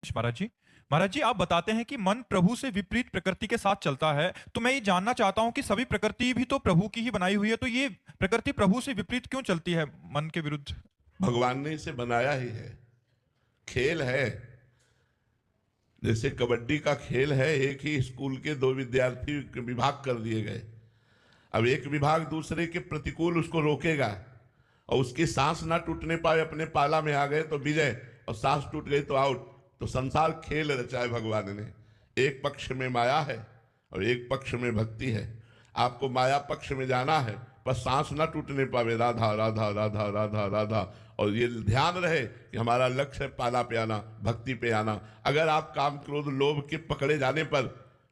महाराज जी, महाराज जी, आप बताते हैं कि मन प्रभु से विपरीत प्रकृति के साथ चलता है। तो मैं ये जानना चाहता हूँ कि सभी प्रकृति भी तो प्रभु की ही बनाई हुई है, तो ये प्रकृति प्रभु से विपरीत क्यों चलती है, मन के विरुद्ध? भगवान ने इसे बनाया ही है, खेल है। जैसे कबड्डी का खेल है, एक ही स्कूल के दो विद्यार्थी विभाग कर दिए गए। अब एक विभाग दूसरे के प्रतिकूल उसको रोकेगा और उसकी सांस ना टूटने पाए, अपने पाला में आ गए तो विजय, और सांस टूट गई तो आउट। तो संसार खेल रचा है भगवान ने। एक पक्ष में माया है और एक पक्ष में भक्ति है। आपको माया पक्ष में जाना है, पर सांस ना टूटने पावे, राधा राधा राधा राधा राधा। और ये ध्यान रहे कि हमारा लक्ष्य है पाला पे आना, भक्ति पे आना। अगर आप काम क्रोध लोभ के पकड़े जाने पर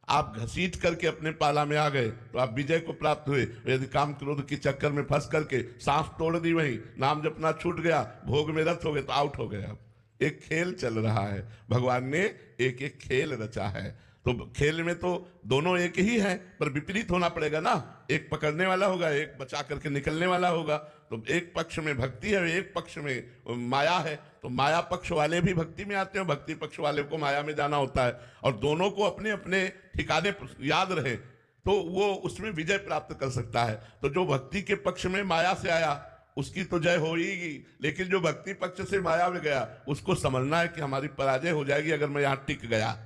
आप घसीट करके अपने पाला में आ गए तो आप विजय को प्राप्त हुए। यदि काम क्रोध के चक्कर में फंस करके सांस तोड़ दी, वहीं नाम जपना छूट गया, भोग में रत हो गए, तो आउट हो गए। अब एक खेल चल रहा है, भगवान ने एक एक खेल रचा है। तो खेल में तो दोनों एक ही है, पर विपरीत होना पड़ेगा ना। एक पकड़ने वाला होगा, एक बचा करके निकलने वाला होगा। तो एक पक्ष में भक्ति है, एक पक्ष में माया है। तो माया पक्ष वाले भी भक्ति में आते हैं, भक्ति पक्ष वाले को माया में जाना होता है। और दोनों को अपने अपने ठिकाने याद रहे तो वो उसमें विजय प्राप्त कर सकता है। तो जो भक्ति के पक्ष में माया से आया उसकी तो जय होगी, लेकिन जो भक्ति पक्ष से माया में गया उसको समझना है कि हमारी पराजय हो जाएगी अगर मैं यहां टिक गया।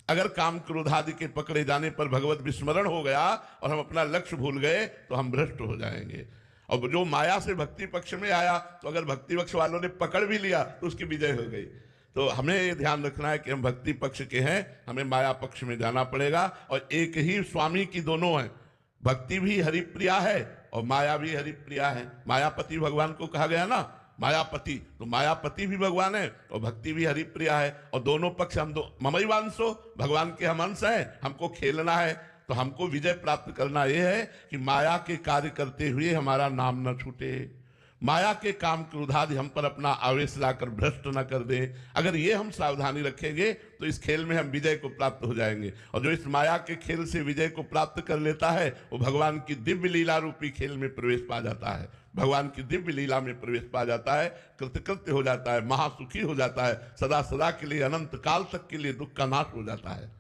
अगर काम क्रोध आदि के पकड़े जाने पर भगवत विस्मरण हो गया और हम अपना लक्ष्य भूल गए तो हम भ्रष्ट हो जाएंगे। और जो माया से भक्ति पक्ष में आया, तो अगर भक्ति पक्ष वालों ने पकड़ भी लिया तो उसकी विजय हो गई। तो हमें ये ध्यान रखना है कि हम भक्ति पक्ष के हैं, हमें माया पक्ष में जाना पड़ेगा। और एक ही स्वामी की दोनों है, भक्ति भी हरिप्रिया है और माया भी हरिप्रिया है। मायापति भगवान को कहा गया ना, मायापति। तो मायापति भी भगवान है और भक्ति भी हरिप्रिया है। और दोनों पक्ष हम दो ममैवांशो, भगवान के हम अंश हैं, हमको खेलना है। तो हमको विजय प्राप्त करना यह है कि माया के कार्य करते हुए हमारा नाम न छूटे, माया के काम क्रोधादि हम पर अपना आवेश लाकर भ्रष्ट न कर दे। अगर ये हम सावधानी रखेंगे तो इस खेल में हम विजय को प्राप्त हो जाएंगे। और जो इस माया के खेल से विजय को प्राप्त कर लेता है वो भगवान की दिव्य लीला रूपी खेल में प्रवेश पा जाता है, भगवान की दिव्य लीला में प्रवेश पा जाता है, कृतकृत्य हो जाता है, महासुखी हो जाता है, सदा सदा के लिए, अनंत काल तक के लिए दुख का नाश हो जाता है।